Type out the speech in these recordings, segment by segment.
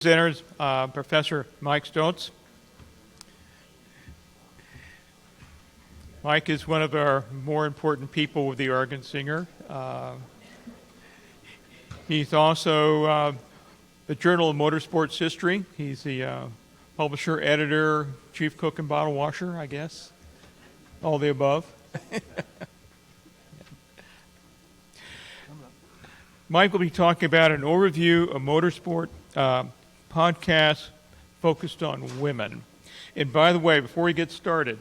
Presenters, Professor Mike Stocz. Mike is one of our more important people with the Argetsinger. He's also the Journal of Motorsports History. He's the publisher, editor, chief cook and bottle washer, I guess. All the above. Mike will be talking about an overview of motorsport podcast focused on women. And by the way, before we get started,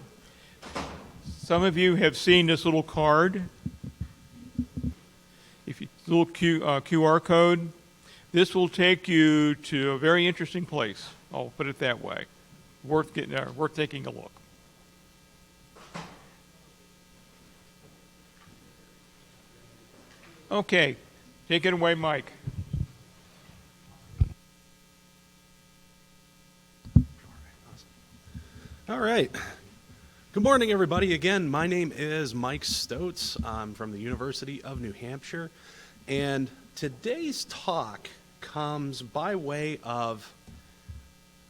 some of you have seen this little card. If you little QR code, this will take you to a very interesting place. I'll put it that way. Worth taking a look. Okay, take it away, Mike. All right. Good morning, everybody. Again, my name is Mike Stocz. I'm from the University of New Hampshire, and today's talk comes by way of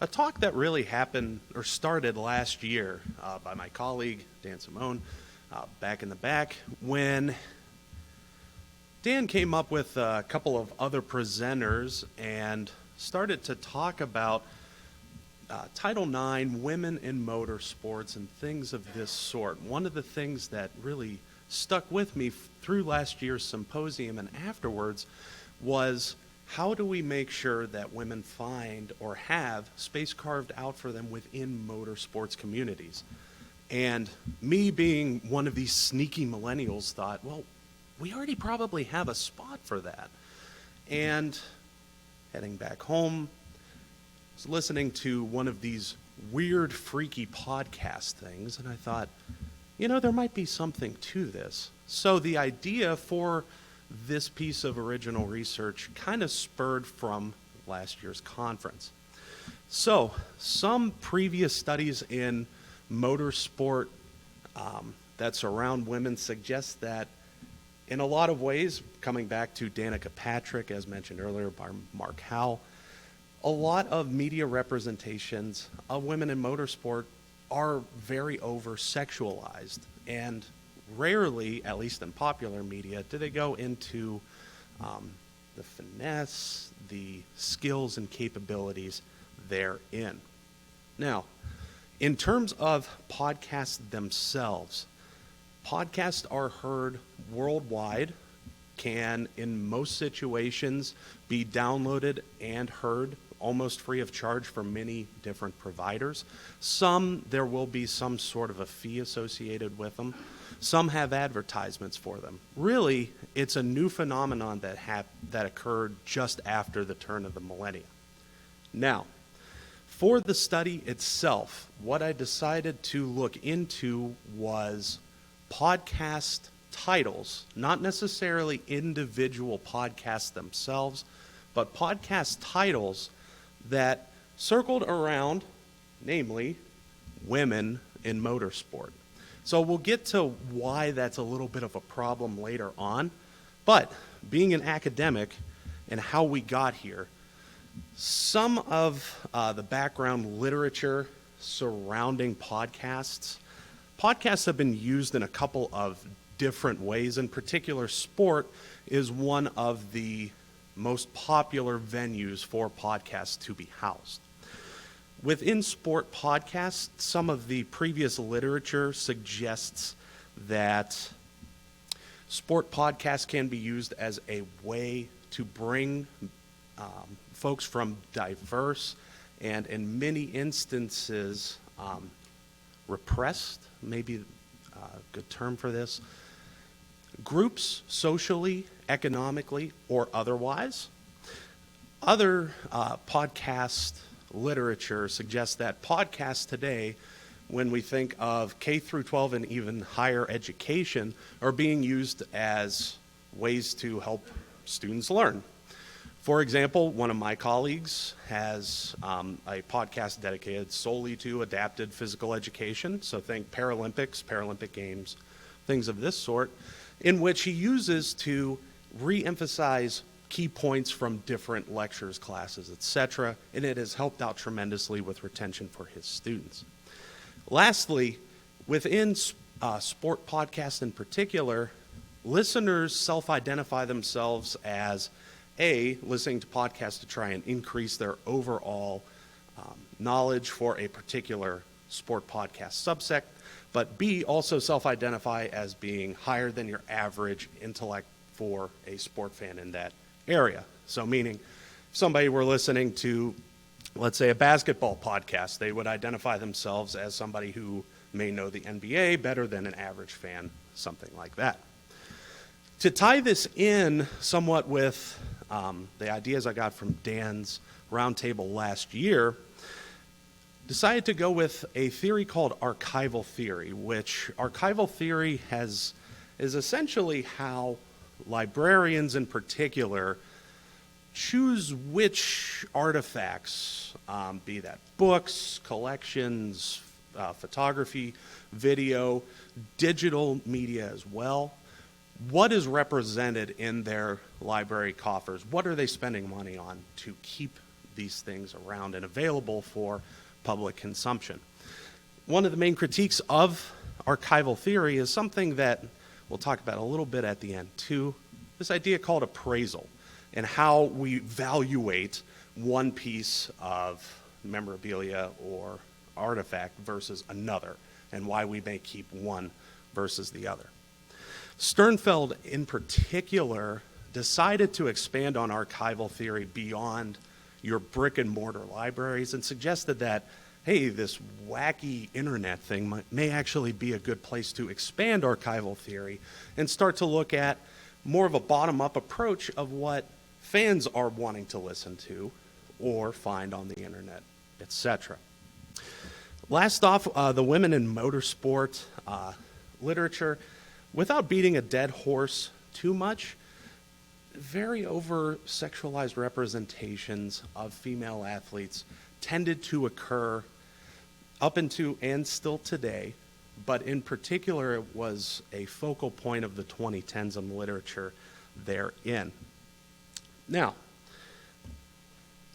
a talk that really happened or started last year by my colleague, Dan Simone, back in the back, when Dan came up with a couple of other presenters and started to talk about Title IX, women in motorsports, and things of this sort. One of the things that really stuck with me through last year's symposium and afterwards was, how do we make sure that women find or have space carved out for them within motorsports communities? And me, being one of these sneaky millennials, thought, well, we already probably have a spot for that. And heading back home, I was listening to one of these weird, freaky podcast things, and I thought, there might be something to this. So the idea for this piece of original research kind of spurred from last year's conference. So some previous studies in motorsport that surround women suggest that in a lot of ways, coming back to Danica Patrick, as mentioned earlier by Mark Howell, a lot of media representations of women in motorsport are very over-sexualized, and rarely, at least in popular media, do they go into the finesse, the skills and capabilities therein. Now, in terms of podcasts themselves, podcasts are heard worldwide, can, in most situations, be downloaded and heard almost free of charge from many different providers. Some, there will be some sort of a fee associated with them. Some have advertisements for them. Really, it's a new phenomenon that occurred just after the turn of the millennium. Now, for the study itself, what I decided to look into was podcast titles, not necessarily individual podcasts themselves, but podcast titles that circled around, namely, women in motorsport. So we'll get to why that's a little bit of a problem later on, but being an academic and how we got here, some of the background literature surrounding podcasts have been used in a couple of different ways. In particular, sport is one of the most popular venues for podcasts to be housed. Within sport podcasts, some of the previous literature suggests that sport podcasts can be used as a way to bring folks from diverse and, in many instances, repressed, maybe a good term for this, groups socially, economically, or otherwise. Other podcast literature suggests that podcasts today, when we think of K through 12 and even higher education, are being used as ways to help students learn. For example, one of my colleagues has a podcast dedicated solely to adapted physical education, so think Paralympics, Paralympic Games, things of this sort, in which he uses to re-emphasize key points from different lectures, classes, etc., and it has helped out tremendously with retention for his students. Lastly, within sport podcasts in particular, listeners self-identify themselves as listening to podcasts to try and increase their overall knowledge for a particular sport podcast subsect, but B, also self-identify as being higher than your average intellect for a sport fan in that area. So meaning, if somebody were listening to, let's say, a basketball podcast, they would identify themselves as somebody who may know the NBA better than an average fan, something like that. To tie this in somewhat with the ideas I got from Dan's roundtable last year, decided to go with a theory called archival theory, which archival theory is essentially how librarians in particular choose which artifacts, be that books, collections, photography, video, digital media as well, what is represented in their library coffers? What are they spending money on to keep these things around and available for public consumption? One of the main critiques of archival theory is something that we'll talk about a little bit at the end too, this idea called appraisal and how we evaluate one piece of memorabilia or artifact versus another, and why we may keep one versus the other. Sternfeld, in particular, decided to expand on archival theory beyond your brick and mortar libraries and suggested that, hey, this wacky internet thing may actually be a good place to expand archival theory and start to look at more of a bottom-up approach of what fans are wanting to listen to or find on the internet, etc. Last off, the women in motorsport literature, without beating a dead horse too much, very over-sexualized representations of female athletes tended to occur up into and still today, but in particular it was a focal point of the 2010s in literature therein. Now,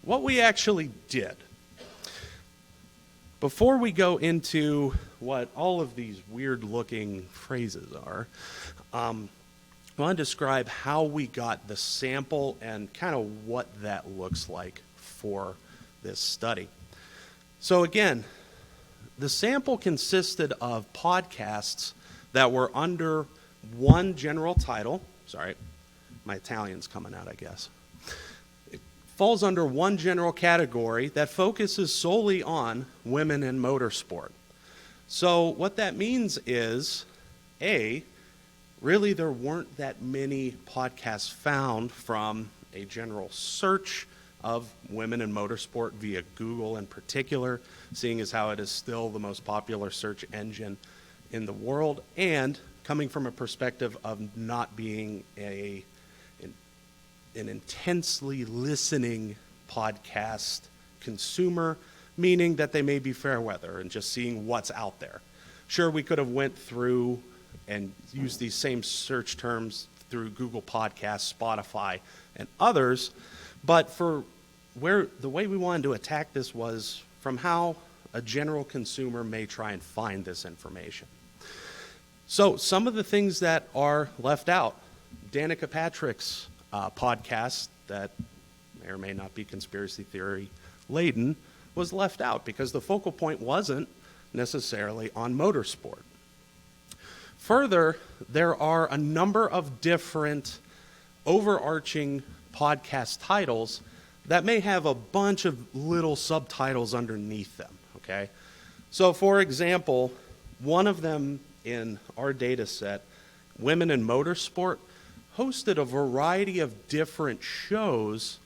what we actually did, before we go into what all of these weird-looking phrases are, I want to describe how we got the sample and kind of what that looks like for this study. So again, the sample consisted of podcasts that were under one general title. Sorry, my Italian's coming out, I guess. It falls under one general category that focuses solely on women in motorsport. So what that means is, really there weren't that many podcasts found from a general search of women in motorsport via Google in particular, seeing as how it is still the most popular search engine in the world, and coming from a perspective of not being an intensely listening podcast consumer, meaning that they may be fair weather and just seeing what's out there. Sure, we could have went through and used these same search terms through Google Podcasts, Spotify, and others, but the way we wanted to attack this was from how a general consumer may try and find this information. So some of the things that are left out, Danica Patrick's podcast that may or may not be conspiracy theory laden was left out because the focal point wasn't necessarily on motorsport. Further, there are a number of different overarching podcast titles that may have a bunch of little subtitles underneath them, okay? So for example, one of them in our data set, Women in Motorsport, hosted a variety of different shows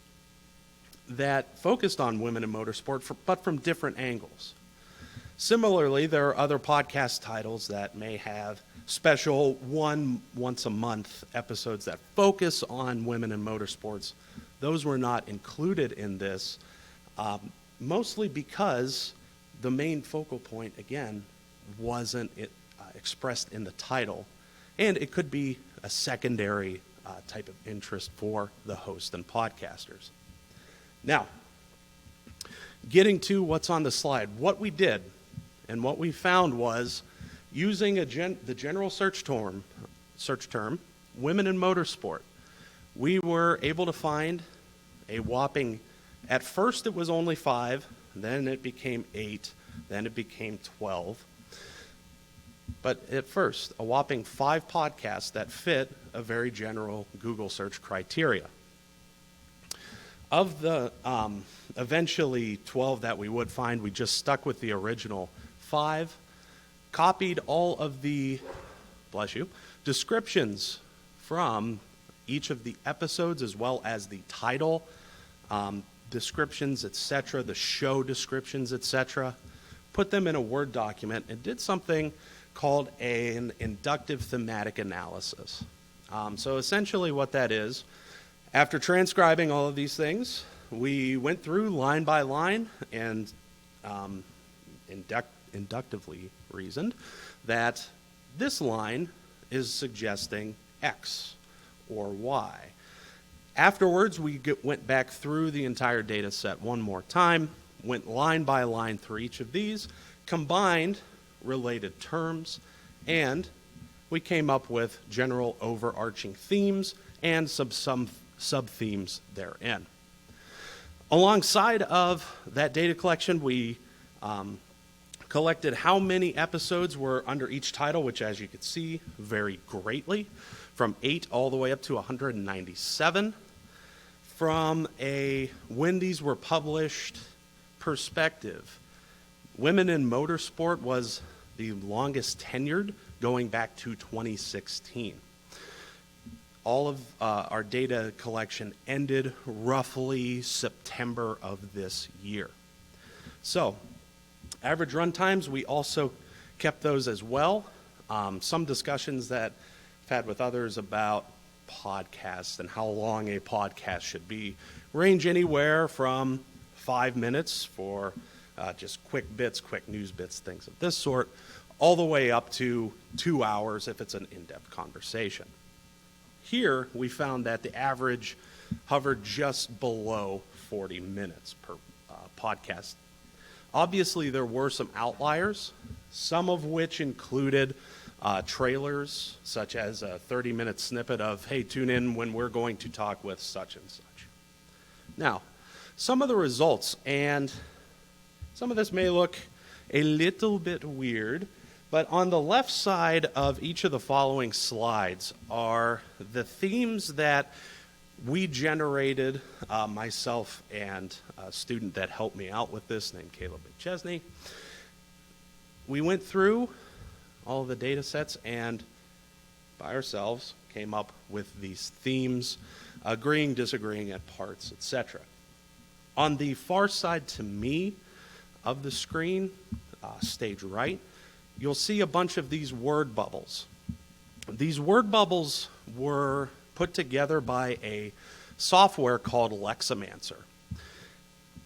that focused on women in motorsport, but from different angles. Similarly, there are other podcast titles that may have special once a month episodes that focus on women in motorsports. Those were not included in this, mostly because the main focal point, again, wasn't expressed in the title, and it could be a secondary type of interest for the host and podcasters. Now, getting to what's on the slide, what we did and what we found was using the general search term, women in motorsport, we were able to find a whopping, at first it was only 5, then it became 8, then it became 12. But at first, a whopping 5 podcasts that fit a very general Google search criteria. Of the eventually 12 that we would find, we just stuck with the original 5, copied all of the, descriptions from each of the episodes as well as the title, descriptions, etc., the show descriptions, etc., put them in a Word document and did something called an inductive thematic analysis. So essentially what that is, after transcribing all of these things, we went through line by line and inductively reasoned that this line is suggesting X or Y. Afterwards, we went back through the entire data set one more time, went line by line through each of these, combined related terms, and we came up with general overarching themes and some sub-themes therein. Alongside of that data collection, we collected how many episodes were under each title, which, as you can see, vary greatly, from 8 all the way up to 197. From a when these were published perspective, Women in Motorsport was the longest tenured, going back to 2016. All of our data collection ended roughly September of this year. So, average run times, we also kept those as well. Some discussions that I've had with others about podcasts and how long a podcast should be range anywhere from 5 minutes for just quick bits, quick news bits, things of this sort, all the way up to 2 hours if it's an in-depth conversation. Here, we found that the average hovered just below 40 minutes per podcast. Obviously, there were some outliers, some of which included trailers, such as a 30-minute snippet of, hey, tune in when we're going to talk with such and such. Now, some of the results, and some of this may look a little bit weird, but on the left side of each of the following slides are the themes that we generated, myself and a student that helped me out with this named Caleb McChesney. We went through all of the data sets and by ourselves came up with these themes, agreeing, disagreeing at parts, etc. On the far side to me of the screen, stage right, you'll see a bunch of these word bubbles. These word bubbles were put together by a software called Lexamancer.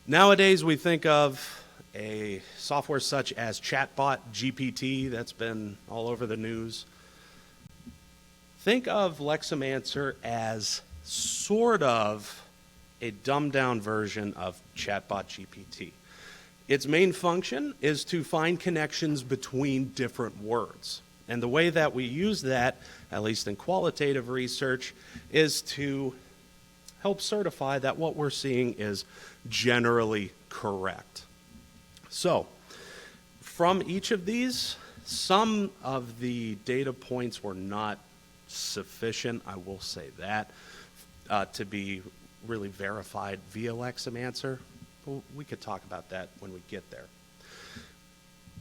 Nowadays, we think of a software such as Chatbot GPT that's been all over the news. Think of Lexamancer as sort of a dumbed-down version of Chatbot GPT. Its main function is to find connections between different words. And the way that we use that, at least in qualitative research, is to help certify that what we're seeing is generally correct. So, from each of these, some of the data points were not sufficient, I will say that, to be really verified via Lexamancer. We could talk about that when we get there.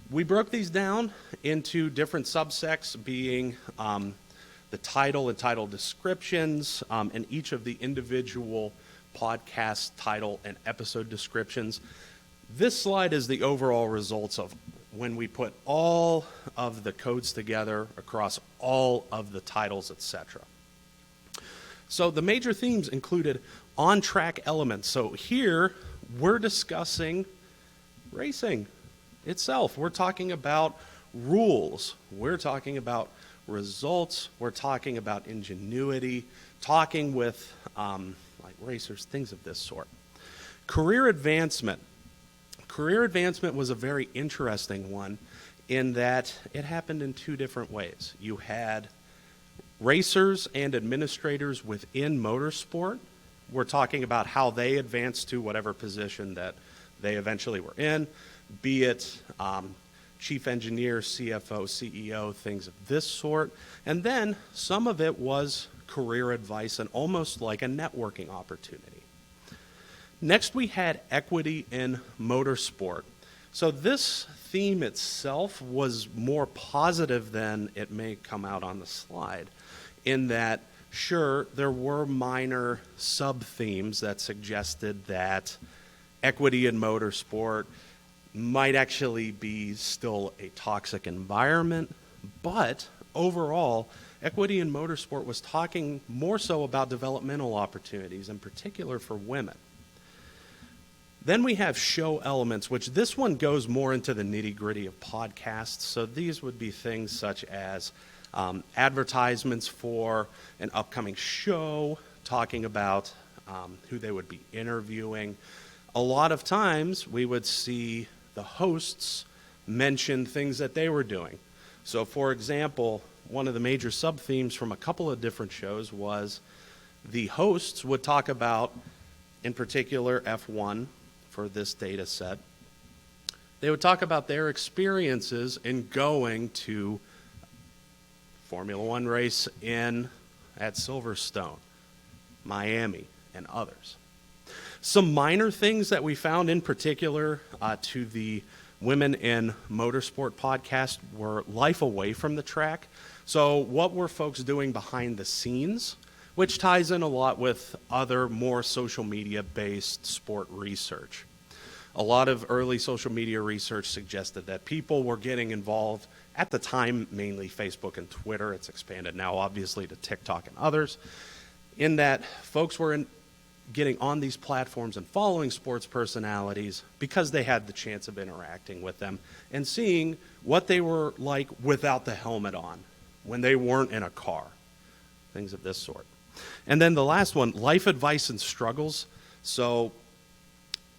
We broke these down into different subsects, being the title and title descriptions, and each of the individual podcast title and episode descriptions. This slide is the overall results of when we put all of the codes together across all of the titles, etc. So the major themes included on-track elements. So here we're discussing racing itself. We're talking about rules. We're talking about results. We're talking about ingenuity, talking with like racers, things of this sort. Career advancement. Career advancement was a very interesting one in that it happened in two different ways. You had racers and administrators within motorsport were talking about how they advanced to whatever position that they eventually were in, be it chief engineer, CFO, CEO, things of this sort. And then some of it was career advice and almost like a networking opportunity. Next, we had equity in motorsport. So this theme itself was more positive than it may come out on the slide, in that, sure, there were minor sub-themes that suggested that equity in motorsport might actually be still a toxic environment, but overall, equity in motorsport was talking more so about developmental opportunities, in particular for women. Then we have show elements, which this one goes more into the nitty-gritty of podcasts. So these would be things such as advertisements for an upcoming show, talking about who they would be interviewing. A lot of times we would see the hosts mention things that they were doing. So for example, one of the major sub-themes from a couple of different shows was the hosts would talk about, in particular, F1 for this data set. They would talk about their experiences in going to Formula One race at Silverstone, Miami, and others. Some minor things that we found in particular to the Women in Motorsport podcast were life away from the track. So what were folks doing behind the scenes, which ties in a lot with other more social media-based sport research. A lot of early social media research suggested that people were getting involved, at the time mainly Facebook and Twitter. It's expanded now obviously to TikTok and others, in that folks were getting on these platforms and following sports personalities because they had the chance of interacting with them and seeing what they were like without the helmet on, when they weren't in a car, things of this sort. And then the last one, life advice and struggles. So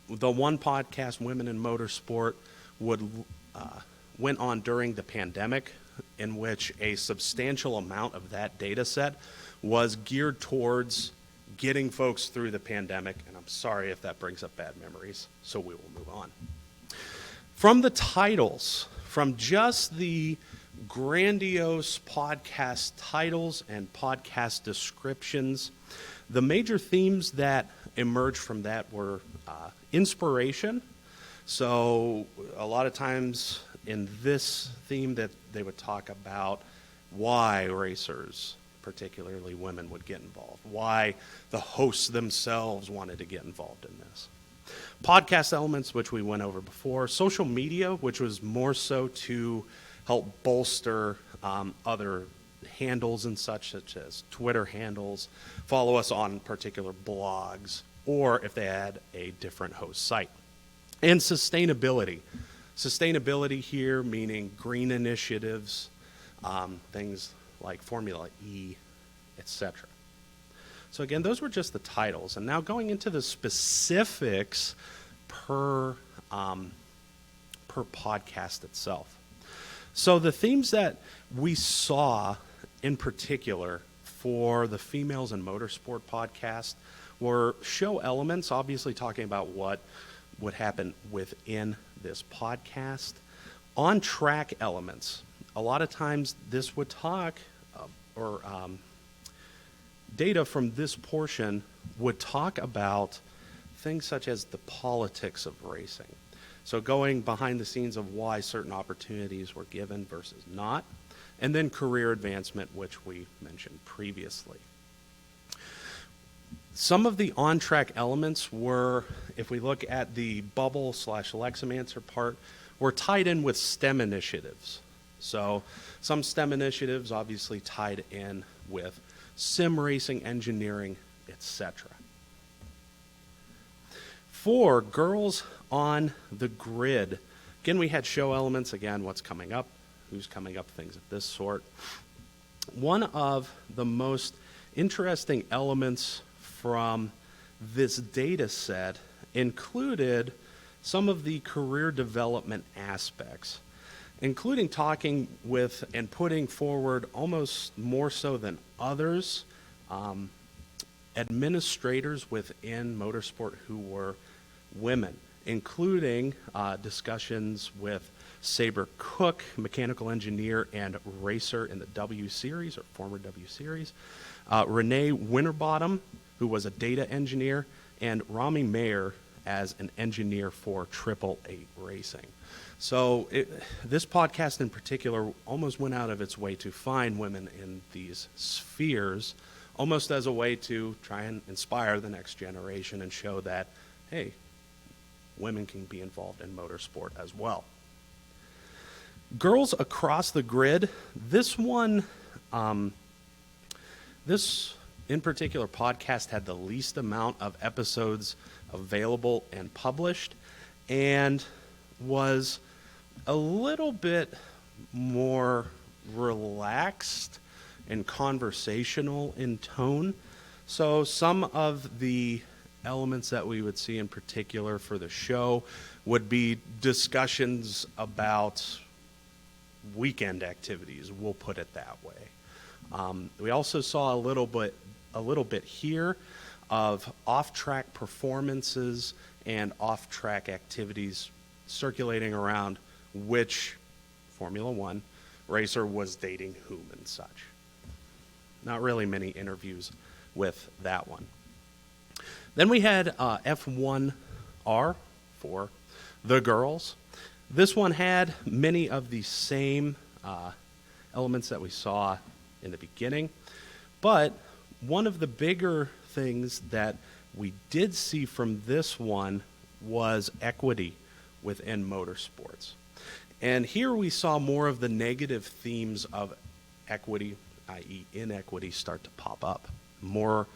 the one podcast, Women in Motorsport, went on during the pandemic, in which a substantial amount of that data set was geared towards getting folks through the pandemic. And I'm sorry if that brings up bad memories, so we will move on. From the titles, from just the grandiose podcast titles and podcast descriptions, the major themes that emerged from that were inspiration. So a lot of times in this theme that they would talk about why racers, particularly women, would get involved, why the hosts themselves wanted to get involved in this. Podcast elements, which we went over before. Social media, which was more so to help bolster other handles and such as Twitter handles, follow us on particular blogs, or if they had a different host site. And sustainability. Sustainability here meaning green initiatives, things like Formula E, etc. So again, those were just the titles. And now going into the specifics per podcast itself. So the themes that we saw in particular for the Females in Motorsport podcast were show elements, obviously talking about what would happen within this podcast. On-track elements. A lot of times this would talk, data from this portion would talk about things such as the politics of racing. So going behind the scenes of why certain opportunities were given versus not. And then career advancement, which we mentioned previously. Some of the on-track elements were, if we look at the bubble/Lexamancer part, were tied in with STEM initiatives. So some STEM initiatives obviously tied in with sim racing, engineering, etc. For girls on the grid, again, we had show elements, again, what's coming up, who's coming up, things of this sort. One of the most interesting elements from this data set included some of the career development aspects, including talking with and putting forward, almost more so than others, administrators within motorsport who were women, including discussions with Sabre Cook, mechanical engineer and racer in the W Series, or former W Series, Renee Winterbottom, who was a data engineer, and Rami Mayer as an engineer for 888 Racing. So this podcast in particular almost went out of its way to find women in these spheres, almost as a way to try and inspire the next generation and show that, hey, women can be involved in motorsport as well. Girls across the grid, this one, this in particular podcast had the least amount of episodes available and published, and was a little bit more relaxed and conversational in tone. So some of the elements that we would see in particular for the show would be discussions about weekend activities, we'll put it that way. We also saw a little bit here of off-track performances and off-track activities circulating around which Formula One racer was dating whom and such. Not really many interviews with that one. Then we had F1R for the girls. This one had many of the same elements that we saw in the beginning, but one of the bigger things that we did see from this one was equity within motorsports. And here we saw more of the negative themes of equity, i.e. inequity, start to pop up. More,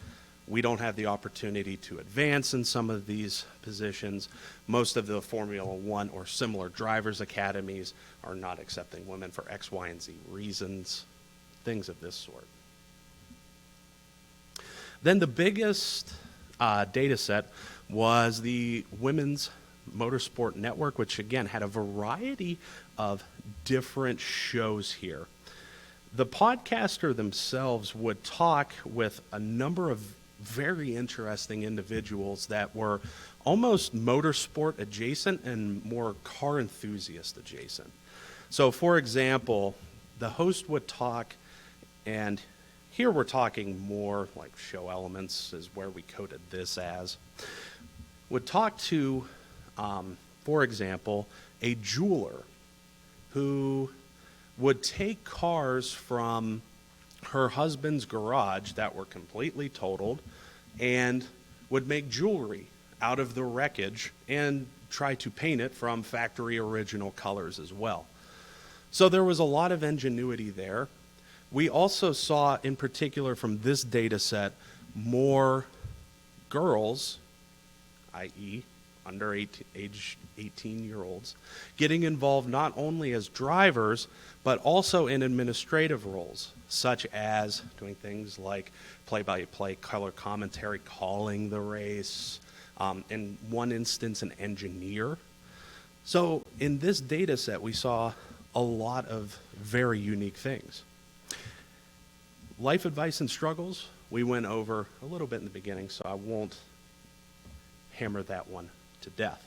we don't have the opportunity to advance in some of these positions. Most of the Formula One or similar drivers' academies are not accepting women for X, Y, and Z reasons, things of this sort. Then the biggest data set was the Women's Motorsport Network, which again had a variety of different shows here. The podcaster themselves would talk with a number of very interesting individuals that were almost motorsport adjacent and more car enthusiast adjacent. So for example, the host would talk, and here we're talking more like show elements is where we coded this as, would talk to, for example, a jeweler who would take cars from her husband's garage that were completely totaled and would make jewelry out of the wreckage and try to paint it from factory original colors as well. So there was a lot of ingenuity there. We also saw, in particular from this data set, more girls, i.e. under age 18-year-olds, getting involved not only as drivers, but also in administrative roles, such as doing things like play-by-play color commentary, calling the race, in one instance, an engineer. So in this data set, we saw a lot of very unique things. Life advice and struggles, we went over a little bit in the beginning, so I won't hammer that one to death.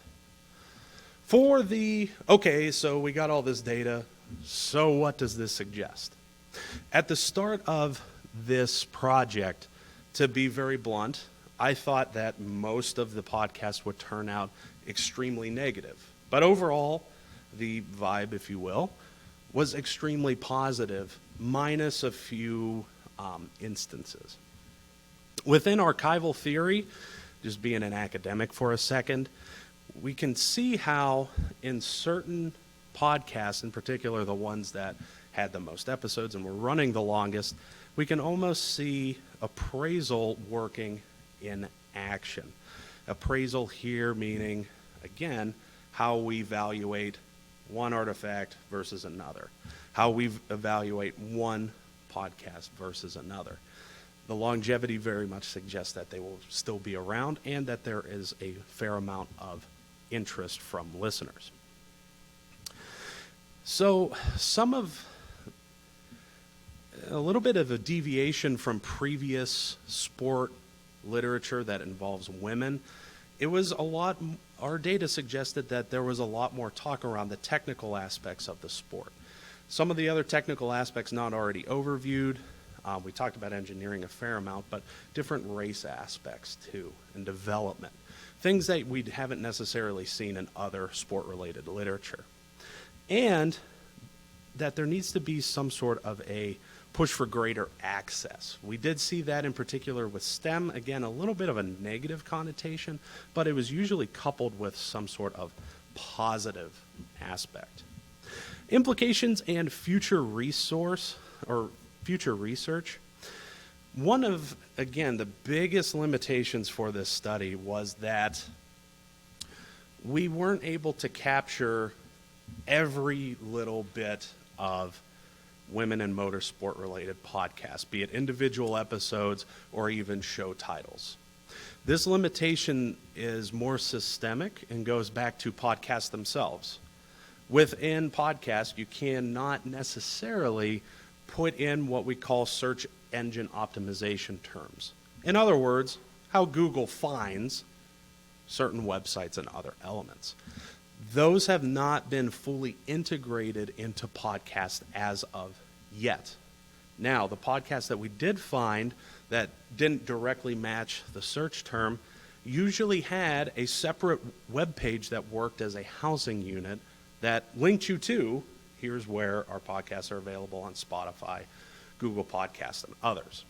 Okay, so we got all this data, so what does this suggest? At the start of this project, to be very blunt, I thought that most of the podcasts would turn out extremely negative. But overall, the vibe, if you will, was extremely positive, minus a few instances. Within archival theory, just being an academic for a second, we can see how in certain podcasts, in particular the ones that had the most episodes and were running the longest, we can almost see appraisal working in action. Appraisal here meaning, again, how we evaluate one artifact versus another, how we evaluate one podcast versus another. the longevity very much suggests that they will still be around and that there is a fair amount of interest from listeners. So a little bit of a deviation from previous sport literature that involves women. Our data suggested that there was a lot more talk around the technical aspects of the sport. Some of the other technical aspects not already overviewed. We talked about engineering a fair amount, but different race aspects too, and development. Things that we haven't necessarily seen in other sport-related literature. And that there needs to be some sort of a push for greater access. We did see that in particular with STEM. Again, a little bit of a negative connotation, but it was usually coupled with some sort of positive aspect. Implications and future research. One of, again, the biggest limitations for this study was that we weren't able to capture every little bit of women in motorsport related podcasts, be it individual episodes or even show titles. This limitation is more systemic and goes back to podcasts themselves. Within podcasts, you cannot necessarily put in what we call search engine optimization terms. In other words, how Google finds certain websites and other elements. Those have not been fully integrated into podcasts as of yet. Now, the podcasts that we did find that didn't directly match the search term usually had a separate web page that worked as a housing unit that linked you to, here's where our podcasts are available on Spotify, Google Podcasts, and others.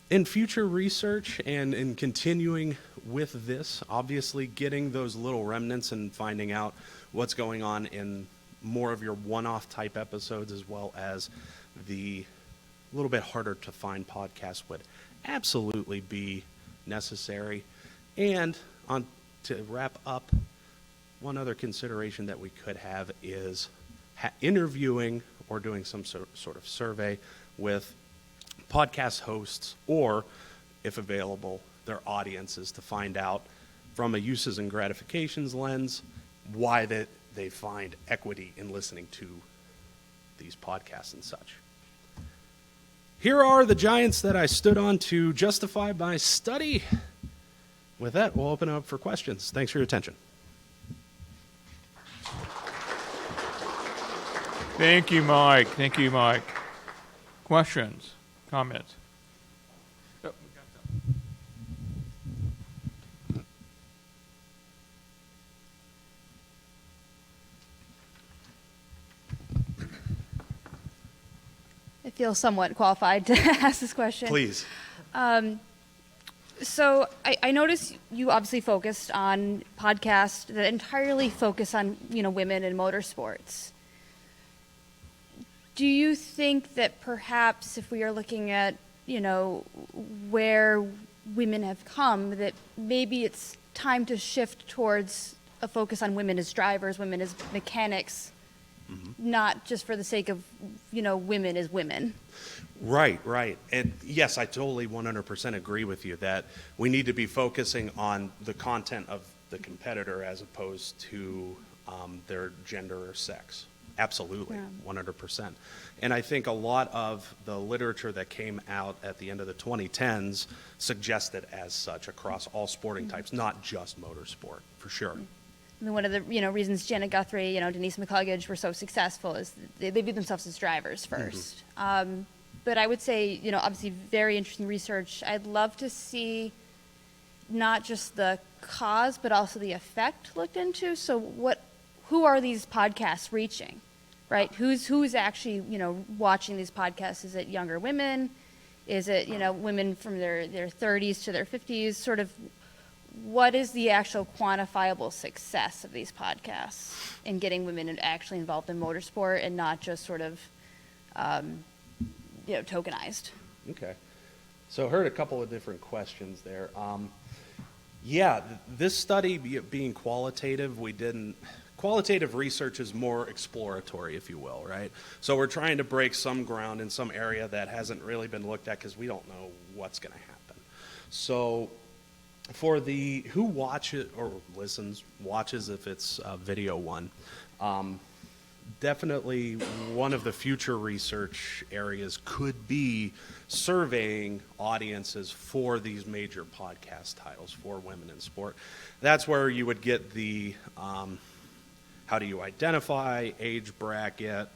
In future research and in continuing with this, obviously getting those little remnants and finding out what's going on in more of your one-off type episodes, as well as the little bit harder to find podcasts, would absolutely be necessary. And to wrap up, one other consideration that we could have is interviewing or doing some sort of survey with podcast hosts, or, if available, their audiences, to find out from a uses and gratifications lens why that they find equity in listening to these podcasts and such. Here are the giants that I stood on to justify my study. With that, we'll open it up for questions. Thanks for your attention. Thank you, Mike. Thank you, Mike. Questions? Comments? Oh, we got some. I feel somewhat qualified to ask this question. Please. So I noticed you obviously focused on podcasts that entirely focus on, women in motorsports. Do you think that perhaps if we are looking at, where women have come, that maybe it's time to shift towards a focus on women as drivers, women as mechanics, not just for the sake of, women as women? Right. And yes, I totally 100% agree with you that we need to be focusing on the content of the competitor as opposed to their gender or sex. Absolutely, 100%. And I think a lot of the literature that came out at the end of the 2010s suggested as such across all sporting types, not just motorsport, for sure. I mean, one of the reasons Jenna Guthrie, Denise McCluggage were so successful is they view themselves as drivers first. But I would say, obviously very interesting research. I'd love to see not just the cause, but also the effect looked into. So who are these podcasts reaching, right? Who's actually, watching these podcasts? Is it younger women? Is it, women from their 30s to their 50s? Sort of, what is the actual quantifiable success of these podcasts in getting women actually involved in motorsport and not just sort of, tokenized? Okay. So I heard a couple of different questions there. This study being qualitative, we didn't Qualitative research is more exploratory, if you will, right? So we're trying to break some ground in some area that hasn't really been looked at because we don't know what's going to happen. So for the who watches or listens, watches if it's a video one, definitely one of the future research areas could be surveying audiences for these major podcast titles for women in sport. That's where you would get the how do you identify, age bracket,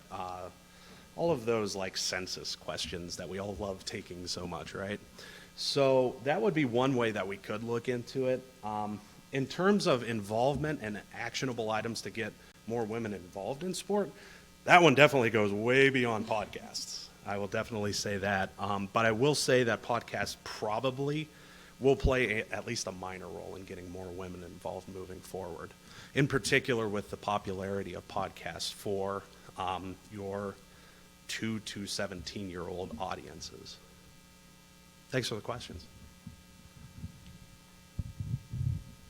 all of those like census questions that we all love taking so much, right? So that would be one way that we could look into it. In terms of involvement and actionable items to get more women involved in sport, that one definitely goes way beyond podcasts. I will definitely say that. But I will say that podcasts probably will play at least a minor role in getting more women involved moving forward, in particular with the popularity of podcasts for your 2 to 17-year-old audiences. Thanks for the questions.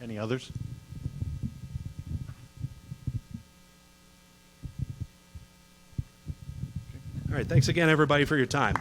Any others? All right, thanks again, everybody, for your time.